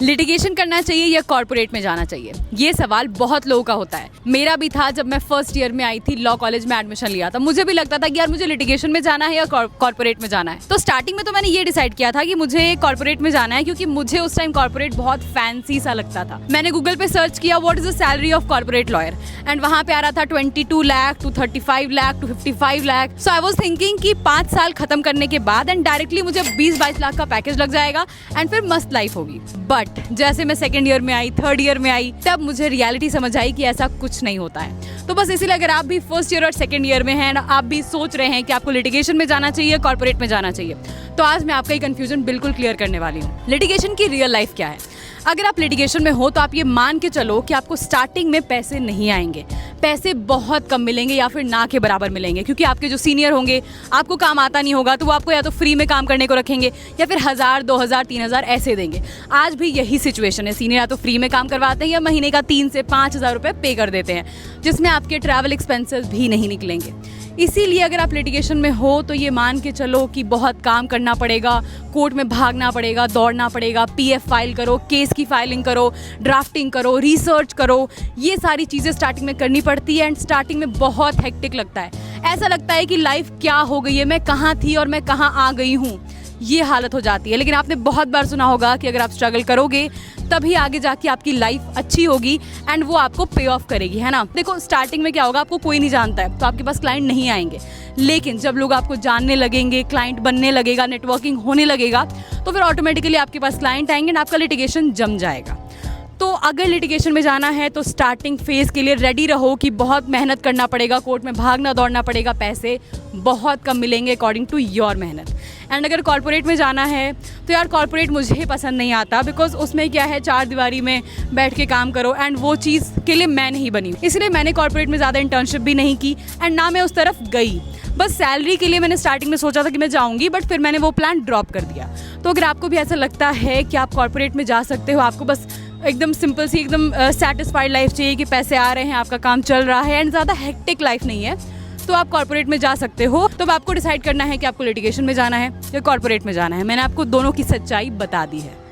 Litigation करना चाहिए या कॉर्पोरेट में जाना चाहिए, ये सवाल बहुत लोगों का होता है। मेरा भी था। जब मैं फर्स्ट ईयर में आई थी, लॉ कॉलेज में एडमिशन लिया था, मुझे भी लगता था कि यार मुझे लिटिगेशन में जाना है या कॉर्पोरेट में जाना है। तो स्टार्टिंग में तो मैंने ये डिसाइड किया था कि मुझे कॉर्पोरेट में जाना है, क्योंकि मुझे उस टाइम कॉर्पोरेट बहुत फैंसी सा लगता था। मैंने गूगल पे सर्च किया what is the salary of corporate lawyer, and वहां पे आ रहा था 22 lakh to 35 lakh to 55 lakh. So I was thinking कि 5 साल खत्म करने के बाद एंड डायरेक्टली मुझे 20-22 लाख का पैकेज लग जाएगा एंड फिर मस्त लाइफ होगी। बट जैसे मैं सेकेंड ईयर में आई, थर्ड ईयर में आई, तब मुझे रियलिटी समझ आई कि ऐसा कुछ नहीं होता है। तो बस इसीलिए अगर आप भी फर्स्ट ईयर और सेकेंड ईयर में हैं, आप भी सोच रहे हैं कि आपको लिटिगेशन में जाना चाहिए, कॉर्पोरेट में जाना चाहिए, तो आज मैं आपका ये कंफ्यूजन बिल्कुल क्लियर करने वाली हूँ। लिटिगेशन की रियल लाइफ क्या है? अगर आप लिटिगेशन में हो तो आप ये मान के चलो कि आपको स्टार्टिंग में पैसे नहीं आएंगे, पैसे बहुत कम मिलेंगे या फिर ना के बराबर मिलेंगे, क्योंकि आपके जो सीनियर होंगे, आपको काम आता नहीं होगा तो वो आपको या तो फ्री में काम करने को रखेंगे या फिर 1000, 2000, 3000 ऐसे देंगे। आज भी यही सिचुएशन है। सीनियर या तो फ्री में काम करवाते हैं या महीने का 3 से 5 हज़ार रुपये पे कर देते हैं, जिसमें आपके ट्रैवल एक्सपेंसेस भी नहीं निकलेंगे। इसीलिए अगर आप लिटिगेशन में हो तो ये मान के चलो कि बहुत काम करना पड़ेगा, कोर्ट में भागना पड़ेगा, दौड़ना पड़ेगा, पीएफ फाइल करो, केस की फाइलिंग करो, ड्राफ्टिंग करो, रिसर्च करो, ये सारी चीज़ें स्टार्टिंग में करनी पड़ती है एंड स्टार्टिंग में बहुत हेक्टिक लगता है। ऐसा लगता है कि लाइफ क्या हो गई है, मैं कहाँ थी और मैं कहाँ आ गई हूँ, ये हालत हो जाती है। लेकिन आपने बहुत बार सुना होगा कि अगर आप स्ट्रगल करोगे तभी आगे जाके आपकी लाइफ अच्छी होगी एंड वो आपको पे ऑफ करेगी, है ना। देखो स्टार्टिंग में क्या होगा, आपको कोई नहीं जानता है तो आपके पास क्लाइंट नहीं आएंगे, लेकिन जब लोग आपको जानने लगेंगे, क्लाइंट बनने लगेगा, नेटवर्किंग होने लगेगा, तो फिर ऑटोमेटिकली आपके पास क्लाइंट आएंगे एंड आपका लिटिगेशन जम जाएगा। तो अगर लिटिगेशन में जाना है तो स्टार्टिंग फेज़ के लिए रेडी रहो कि बहुत मेहनत करना पड़ेगा, कोर्ट में भागना दौड़ना पड़ेगा, पैसे बहुत कम मिलेंगे अकॉर्डिंग टू योर मेहनत। एंड अगर कॉर्पोरेट में जाना है तो यार कॉर्पोरेट मुझे पसंद नहीं आता, बिकॉज उसमें क्या है, 4 दीवारी में बैठ के काम करो एंड वो चीज़ के लिए मैं नहीं बनी। इसलिए मैंने कॉर्पोरेट में ज़्यादा इंटर्नशिप भी नहीं की एंड ना मैं उस तरफ गई। बस सैलरी के लिए मैंने स्टार्टिंग में सोचा था कि मैं जाऊँगी, बट फिर मैंने वो प्लान ड्रॉप कर दिया। तो अगर आपको भी ऐसा लगता है कि आप कॉर्पोरेट में जा सकते हो, आपको बस एकदम सिंपल सी, एकदम सेटिस्फाइड लाइफ चाहिए कि पैसे आ रहे हैं, आपका काम चल रहा है एंड ज़्यादा हेक्टिक लाइफ नहीं है, तो आप कॉर्पोरेट में जा सकते हो। तो अब आपको डिसाइड करना है कि आपको लिटिगेशन में जाना है या कॉर्पोरेट में जाना है। मैंने आपको दोनों की सच्चाई बता दी है।